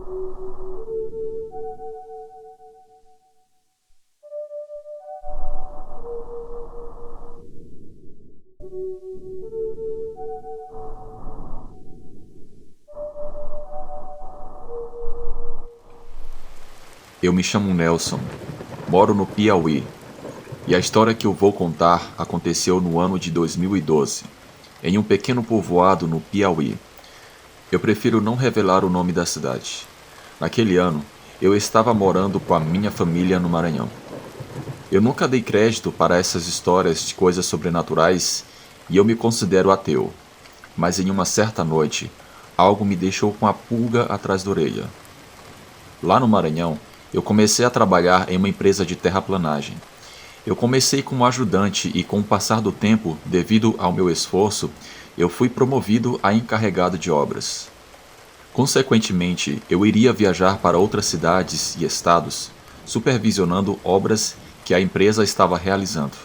Eu me chamo Nelson, moro no Piauí, e a história que eu vou contar aconteceu no ano de 2012, em um pequeno povoado no Piauí. Eu prefiro não revelar o nome da cidade. Naquele ano, eu estava morando com a minha família no Maranhão. Eu nunca dei crédito para essas histórias de coisas sobrenaturais e eu me considero ateu, mas em uma certa noite, algo me deixou com a pulga atrás da orelha. Lá no Maranhão, eu comecei a trabalhar em uma empresa de terraplanagem. Eu comecei como ajudante e, com o passar do tempo, devido ao meu esforço, eu fui promovido a encarregado de obras. Consequentemente, eu iria viajar para outras cidades e estados, supervisionando obras que a empresa estava realizando.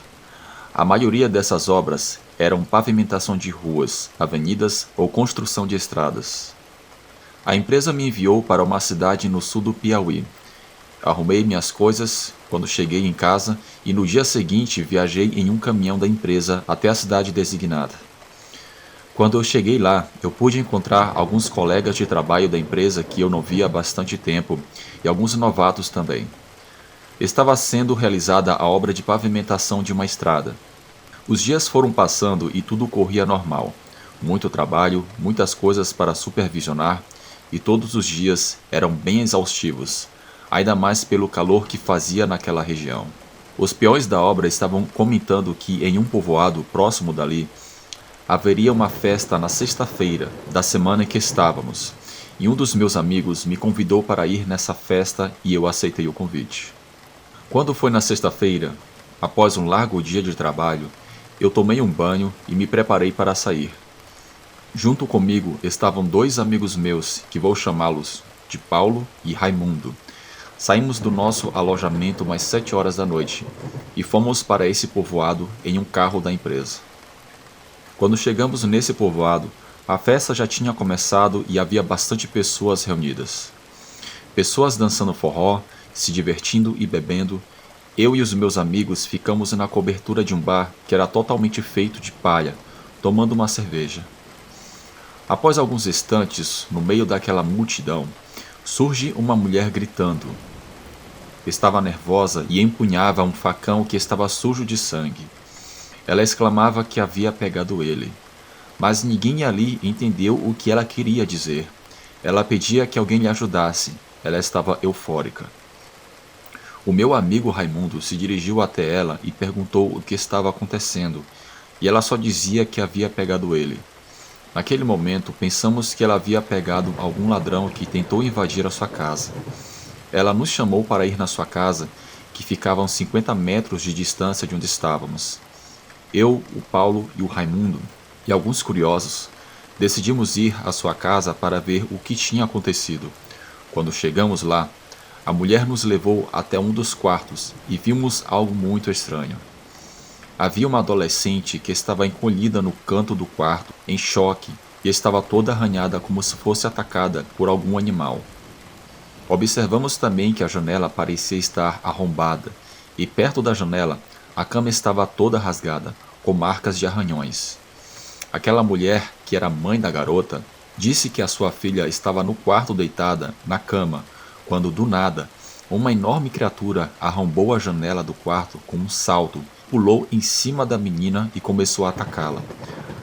A maioria dessas obras eram pavimentação de ruas, avenidas ou construção de estradas. A empresa me enviou para uma cidade no sul do Piauí. Arrumei minhas coisas quando cheguei em casa e no dia seguinte viajei em um caminhão da empresa até a cidade designada. Quando eu cheguei lá, eu pude encontrar alguns colegas de trabalho da empresa que eu não via há bastante tempo e alguns novatos também. Estava sendo realizada a obra de pavimentação de uma estrada. Os dias foram passando e tudo corria normal. Muito trabalho, muitas coisas para supervisionar e todos os dias eram bem exaustivos, ainda mais pelo calor que fazia naquela região. Os peões da obra estavam comentando que em um povoado próximo dali haveria uma festa na sexta-feira da semana em que estávamos, e um dos meus amigos me convidou para ir nessa festa e eu aceitei o convite. Quando foi na sexta-feira, após um largo dia de trabalho, eu tomei um banho e me preparei para sair. Junto comigo estavam dois amigos meus, que vou chamá-los de Paulo e Raimundo. Saímos do nosso alojamento umas 7 horas da noite e fomos para esse povoado em um carro da empresa. Quando chegamos nesse povoado, a festa já tinha começado e havia bastante pessoas reunidas. Pessoas dançando forró, se divertindo e bebendo. Eu e os meus amigos ficamos na cobertura de um bar que era totalmente feito de palha, tomando uma cerveja. Após alguns instantes, no meio daquela multidão, surge uma mulher gritando. Estava nervosa e empunhava um facão que estava sujo de sangue. Ela exclamava que havia pegado ele, mas ninguém ali entendeu o que ela queria dizer. Ela pedia que alguém lhe ajudasse. Ela estava eufórica. O meu amigo Raimundo se dirigiu até ela e perguntou o que estava acontecendo, e ela só dizia que havia pegado ele. Naquele momento, pensamos que ela havia pegado algum ladrão que tentou invadir a sua casa. Ela nos chamou para ir na sua casa, que ficava a uns 50 metros de distância de onde estávamos. Eu, o Paulo e o Raimundo, e alguns curiosos, decidimos ir à sua casa para ver o que tinha acontecido. Quando chegamos lá, a mulher nos levou até um dos quartos e vimos algo muito estranho. Havia uma adolescente que estava encolhida no canto do quarto, em choque, e estava toda arranhada como se fosse atacada por algum animal. Observamos também que a janela parecia estar arrombada, e perto da janela, a cama estava toda rasgada, com marcas de arranhões. Aquela mulher, que era a mãe da garota, disse que a sua filha estava no quarto deitada, na cama, quando do nada, uma enorme criatura arrombou a janela do quarto com um salto, pulou em cima da menina e começou a atacá-la.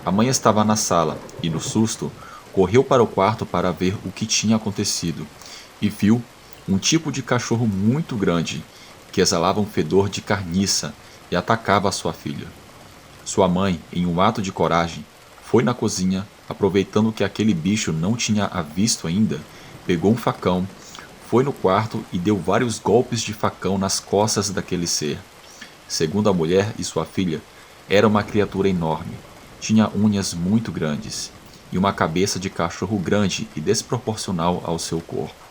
A mãe estava na sala e, no susto, correu para o quarto para ver o que tinha acontecido e viu um tipo de cachorro muito grande que exalava um fedor de carniça e atacava a sua filha. Sua mãe, em um ato de coragem, foi na cozinha, aproveitando que aquele bicho não tinha a visto ainda, pegou um facão, foi no quarto e deu vários golpes de facão nas costas daquele ser. Segundo a mulher e sua filha, era uma criatura enorme. Tinha unhas muito grandes e uma cabeça de cachorro grande e desproporcional ao seu corpo.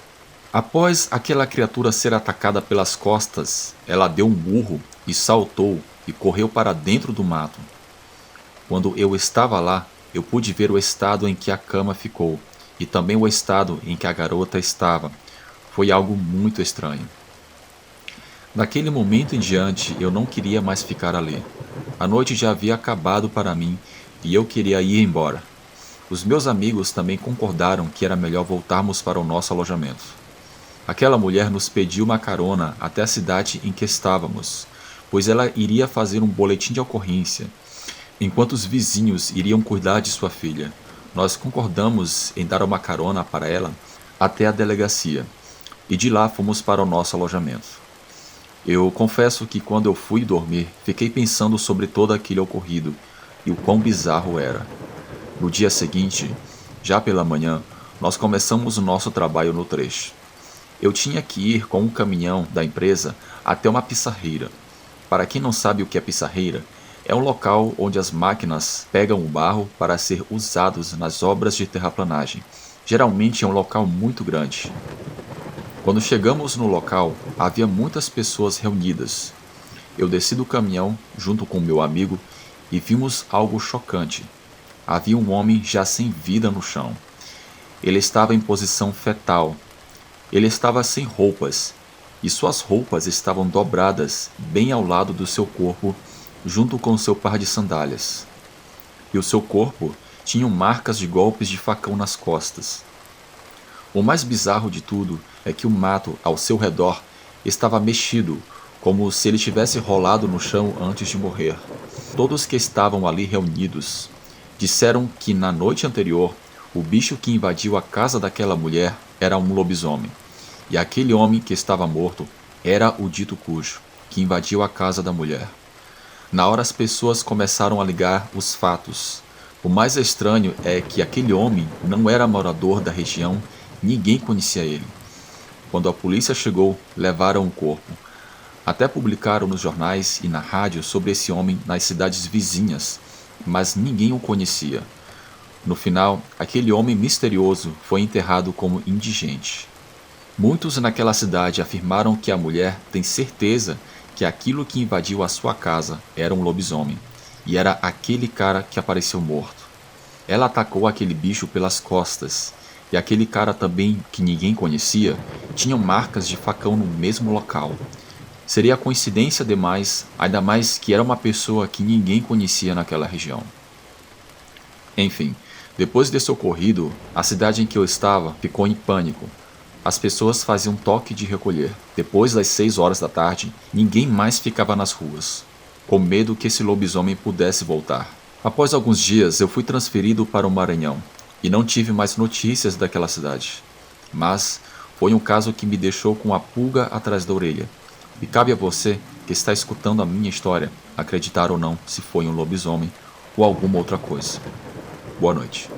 Após aquela criatura ser atacada pelas costas, ela deu um urro e saltou e correu para dentro do mato. Quando eu estava lá, eu pude ver o estado em que a cama ficou e também o estado em que a garota estava. Foi algo muito estranho. Daquele momento em diante, eu não queria mais ficar ali. A noite já havia acabado para mim e eu queria ir embora. Os meus amigos também concordaram que era melhor voltarmos para o nosso alojamento. Aquela mulher nos pediu uma carona até a cidade em que estávamos, pois ela iria fazer um boletim de ocorrência, enquanto os vizinhos iriam cuidar de sua filha. Nós concordamos em dar uma carona para ela até a delegacia, e de lá fomos para o nosso alojamento. Eu confesso que quando eu fui dormir, fiquei pensando sobre todo aquele ocorrido e o quão bizarro era. No dia seguinte, já pela manhã, nós começamos o nosso trabalho no trecho. Eu tinha que ir com um caminhão da empresa até uma pissarreira. Para quem não sabe o que é pissarreira, é um local onde as máquinas pegam o barro para ser usados nas obras de terraplanagem. Geralmente é um local muito grande. Quando chegamos no local, havia muitas pessoas reunidas. Eu desci do caminhão junto com meu amigo e vimos algo chocante. Havia um homem já sem vida no chão. Ele estava em posição fetal. Ele estava sem roupas, e suas roupas estavam dobradas bem ao lado do seu corpo, junto com seu par de sandálias. E o seu corpo tinha marcas de golpes de facão nas costas. O mais bizarro de tudo é que o mato ao seu redor estava mexido, como se ele tivesse rolado no chão antes de morrer. Todos que estavam ali reunidos disseram que na noite anterior o bicho que invadiu a casa daquela mulher era um lobisomem, e aquele homem que estava morto era o dito cujo, que invadiu a casa da mulher. Na hora as pessoas começaram a ligar os fatos. O mais estranho é que aquele homem não era morador da região, ninguém conhecia ele. Quando a polícia chegou, levaram o corpo. Até publicaram nos jornais e na rádio sobre esse homem nas cidades vizinhas, mas ninguém o conhecia. No final, aquele homem misterioso foi enterrado como indigente. Muitos naquela cidade afirmaram que a mulher tem certeza que aquilo que invadiu a sua casa era um lobisomem, e era aquele cara que apareceu morto. Ela atacou aquele bicho pelas costas, e aquele cara também, que ninguém conhecia, tinha marcas de facão no mesmo local. Seria coincidência demais, ainda mais que era uma pessoa que ninguém conhecia naquela região. Enfim, depois desse ocorrido, a cidade em que eu estava ficou em pânico. As pessoas faziam toque de recolher. Depois das 6 horas da tarde, ninguém mais ficava nas ruas, com medo que esse lobisomem pudesse voltar. Após alguns dias, eu fui transferido para o Maranhão e não tive mais notícias daquela cidade. Mas foi um caso que me deixou com a pulga atrás da orelha. E cabe a você, que está escutando a minha história, acreditar ou não se foi um lobisomem ou alguma outra coisa. Boa noite.